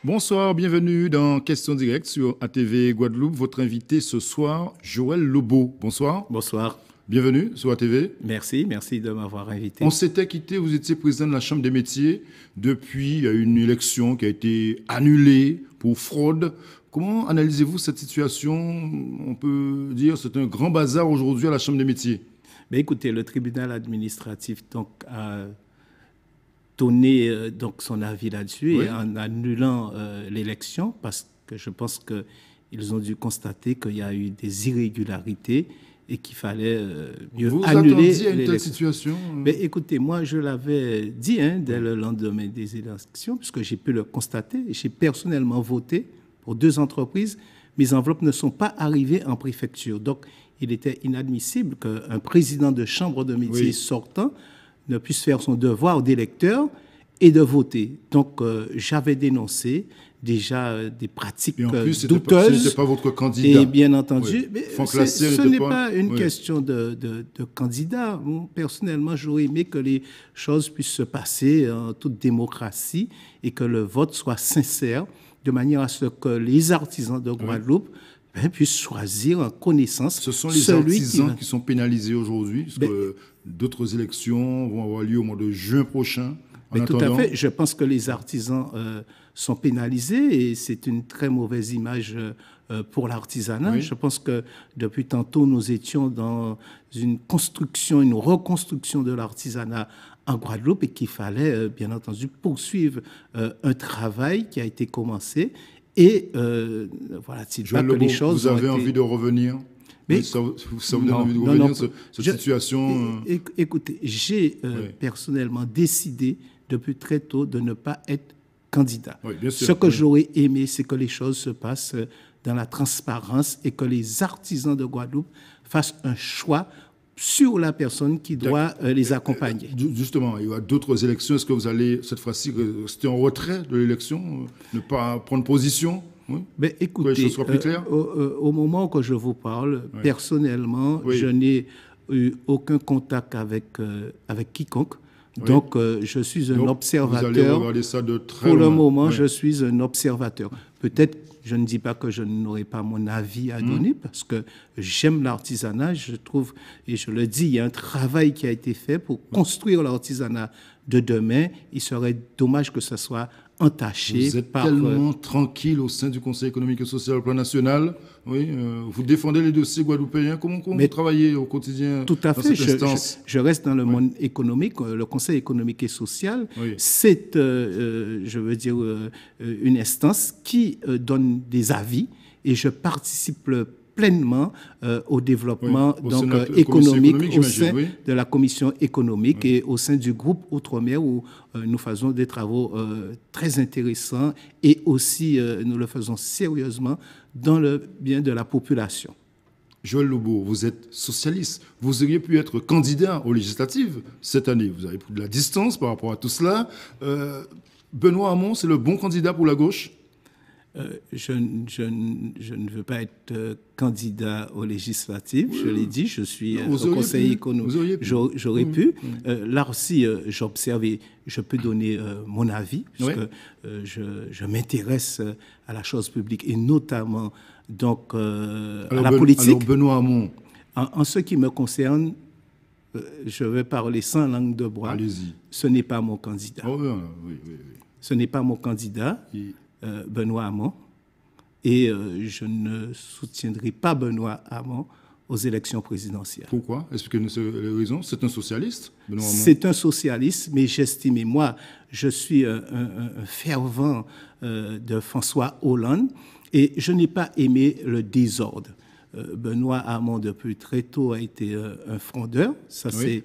Bonsoir, bienvenue dans Question Directe sur ATV Guadeloupe. Votre invité ce soir, Joël Lobo. Bonsoir. Bonsoir. Bienvenue sur ATV. Merci de m'avoir invité. On s'était quitté, vous étiez président de la Chambre des métiers. Depuis, il y a eu une élection qui a été annulée pour fraude. Comment analysez-vous cette situation? On peut dire que c'est un grand bazar aujourd'hui à la Chambre des métiers. Mais écoutez, le tribunal administratif a donné son avis là-dessus, oui, et en annulant l'élection, parce que je pense qu'ils ont dû constater qu'il y a eu des irrégularités et qu'il fallait mieux annuler l'élection. Vous attendiez à une telle situation? Mais écoutez, moi je l'avais dit dès le lendemain des élections, puisque j'ai pu le constater, et j'ai personnellement voté pour 2 entreprises. Mes enveloppes ne sont pas arrivées en préfecture. Donc il était inadmissible qu'un président de chambre de métier, oui, sortant ne puisse faire son devoir d'électeur et de voter. Donc, j'avais dénoncé déjà des pratiques douteuses. Ce n'était pas votre candidat. Et bien entendu, oui, ce n'est pas une question de candidat. Bon, personnellement, j'aurais aimé que les choses puissent se passer en toute démocratie et que le vote soit sincère, de manière à ce que les artisans de Guadeloupe, oui, puissent choisir en connaissance. Ce sont les artisans qui sont pénalisés aujourd'hui, parce que d'autres élections vont avoir lieu au mois de juin prochain. Mais tout à fait. Je pense que les artisans sont pénalisés et c'est une très mauvaise image pour l'artisanat. Oui. Je pense que depuis tantôt, nous étions dans une reconstruction de l'artisanat en Guadeloupe et qu'il fallait, bien entendu, poursuivre un travail qui a été commencé. Et voilà, c'est pas que les choses. Vous avez envie de revenir? Mais ça vous donne envie de revenir sur cette situation? Écoutez, j'ai personnellement décidé depuis très tôt de ne pas être candidat. Oui, bien sûr, ce que j'aurais aimé, c'est que les choses se passent dans la transparence et que les artisans de Guadeloupe fassent un choix sur la personne qui doit les accompagner. Justement, il y a d'autres élections. Est-ce que vous allez, cette fois-ci, rester en retrait de l'élection, ne pas prendre position? Oui. Mais écoutez, que les choses soient plus claires? Au moment que je vous parle, personnellement, je n'ai eu aucun contact avec quiconque. Donc, je suis un observateur. Vous allez regarder ça de très Pour loin. le moment, je suis un observateur. Peut-être, je ne dis pas que je n'aurai pas mon avis à donner, parce que j'aime l'artisanat. Je trouve, et je le dis, il y a un travail qui a été fait pour construire l'artisanat de demain. Il serait dommage que ce soit entaché. Vous êtes tellement tranquille au sein du Conseil économique et social au plan national. Oui, vous défendez les dossiers guadeloupéens. Comment vous travaillez au quotidien? Tout à fait. Je reste dans le monde économique. Le Conseil économique et social, c'est, je veux dire, une instance qui donne des avis et je participe pleinement au développement économique au sein de la commission économique et au sein du groupe Outre-mer où nous faisons des travaux très intéressants et aussi nous le faisons sérieusement dans le bien de la population. Joël Lobo, vous êtes socialiste. Vous auriez pu être candidat aux législatives cette année. Vous avez pris de la distance par rapport à tout cela. Benoît Hamon, c'est le bon candidat pour la gauche? Je ne veux pas être candidat aux législatives. Oui. Je l'ai dit, je suis au Conseil économique. J'aurais pu. Là aussi, j'observe et je peux donner mon avis, puisque je m'intéresse à la chose publique et notamment donc, à la politique. Alors, Benoît Hamon. En ce qui me concerne, je vais parler sans langue de bois. Allez-y. Ce n'est pas mon candidat. Oh, oui. Ce n'est pas mon candidat. Benoît Hamon, et je ne soutiendrai pas Benoît Hamon aux élections présidentielles. Pourquoi? Expliquez-nous les raisons. C'est un socialiste, Benoît Hamon? C'est un socialiste, mais j'estime, moi, je suis un fervent de François Hollande, et je n'ai pas aimé le désordre. Benoît Hamon, depuis très tôt, a été un frondeur. Ça, c'est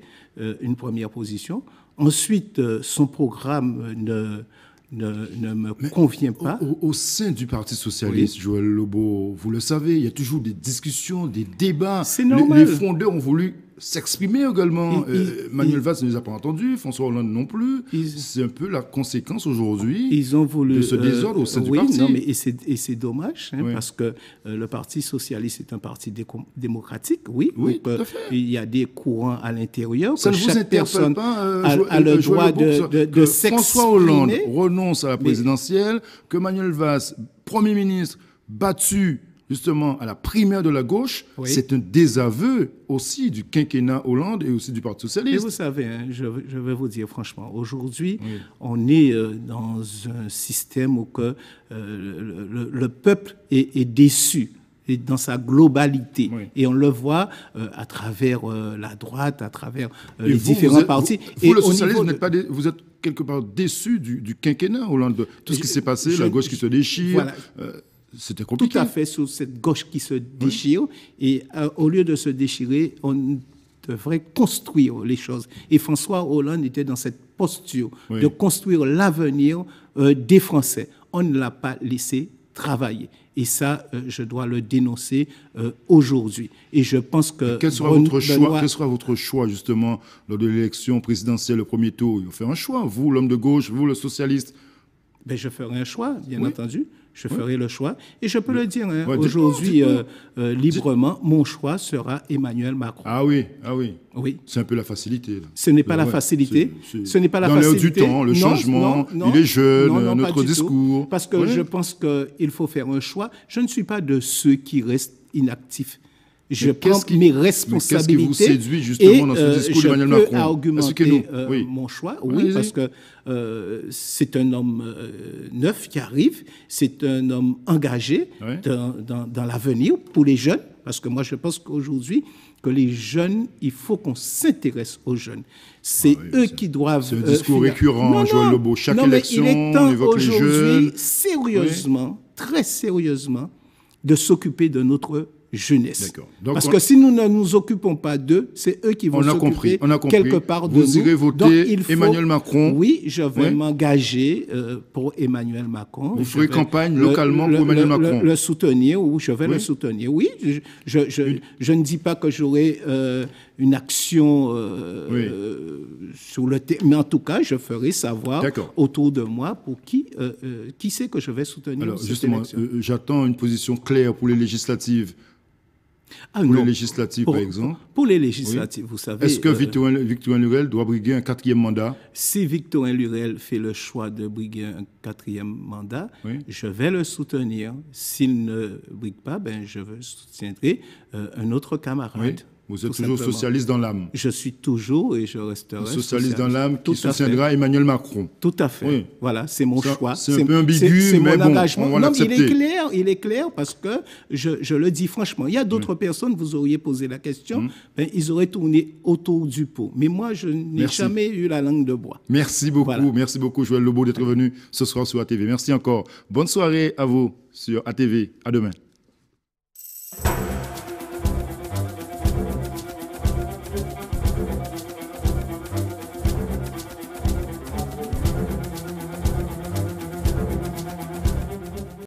une première position. Ensuite, son programme ne me convient pas. Au sein du Parti socialiste, Joël Lobo, vous le savez, il y a toujours des discussions, des débats. C'est normal. Les frondeurs ont voulu s'exprimer également. Manuel Valls ne les a pas entendus, François Hollande non plus. C'est un peu la conséquence aujourd'hui de ce désordre au sein du parti. Non, mais et c'est dommage, parce que le Parti socialiste est un parti démocratique, oui. Oui, tout à fait. Il y a des courants à l'intérieur. Ça ne vous interpelle pas a le droit de s'exprimer. François Hollande renonce à la présidentielle, que Manuel Valls, Premier ministre, battu justement à la primaire de la gauche, c'est un désaveu aussi du quinquennat Hollande et aussi du Parti socialiste. Et vous savez, je vais vous dire franchement, aujourd'hui, on est dans un système où que, le peuple est déçu et dans sa globalité. Et on le voit à travers la droite, à travers les différents partis. Vous, le socialiste, vous êtes quelque part déçu du quinquennat Hollande, tout ce qui s'est passé, la gauche qui se déchire. Voilà. C'était compliqué. Tout à fait, sur cette gauche qui se déchire. Et au lieu de se déchirer, on devrait construire les choses. Et François Hollande était dans cette posture de construire l'avenir des Français. On ne l'a pas laissé travailler. Et ça, je dois le dénoncer aujourd'hui. Et je pense que... Quel sera votre choix, justement, lors de l'élection présidentielle, le premier tour? Il faut faire un choix. Vous, l'homme de gauche, vous, le socialiste. Ben, je ferai un choix, bien entendu. Je ferai le choix. Et je peux le dire aujourd'hui librement, mon choix sera Emmanuel Macron. Ah oui, ah oui. Oui. C'est un peu la facilité. Là. Ce n'est pas la facilité. Ce n'est pas la facilité. Dans l'air du temps, le changement, il est jeune, notre discours. Tout. Parce que je pense qu'il faut faire un choix. Je ne suis pas de ceux qui restent inactifs. Je prends mes responsabilités. Qu'est-ce qui vous séduit justement dans ce discours d'Emmanuel Macron? Je peux argumenter mon choix, parce que c'est un homme neuf qui arrive, c'est un homme engagé dans l'avenir pour les jeunes, parce que moi je pense qu'aujourd'hui, que les jeunes, il faut qu'on s'intéresse aux jeunes. C'est eux qui doivent... C'est un discours récurrent, Joël Lebeau. Chaque élection, on évoque les jeunes. Il est temps aujourd'hui, sérieusement, très sérieusement, de s'occuper de notre jeunesse. Donc parce que si nous ne nous occupons pas d'eux, c'est eux qui vont s'occuper quelque part de nous. Vous irez voter Emmanuel Macron. Oui, je vais m'engager pour Emmanuel Macron. Vous ferez campagne localement pour Emmanuel Macron. Le soutenir, ou je vais le soutenir. Oui, je ne dis pas que j'aurai une action sur le terrain, mais en tout cas, je ferai savoir autour de moi pour qui c'est que je vais soutenir. Alors justement, j'attends une position claire pour les législatives. Pour les législatives, par exemple. Pour les législatives, vous savez... Est-ce que Victorin Lurel doit briguer un 4e mandat? Si Victorin Lurel fait le choix de briguer un 4e mandat, je vais le soutenir. S'il ne brigue pas, je soutiendrai un autre camarade. Vous êtes toujours socialiste dans l'âme. Je suis toujours et je resterai socialiste dans l'âme qui soutiendra Emmanuel Macron. Tout à fait. Oui. Voilà, c'est mon choix. C'est un peu ambigu, mais bon, engagement. On va l'accepter. Il est clair parce que je le dis franchement. Il y a d'autres personnes, vous auriez posé la question, ils auraient tourné autour du pot. Mais moi, je n'ai jamais eu la langue de bois. Merci beaucoup. Merci beaucoup, Joël Lebeau, d'être venu ce soir sur ATV. Merci encore. Bonne soirée à vous sur ATV. À demain.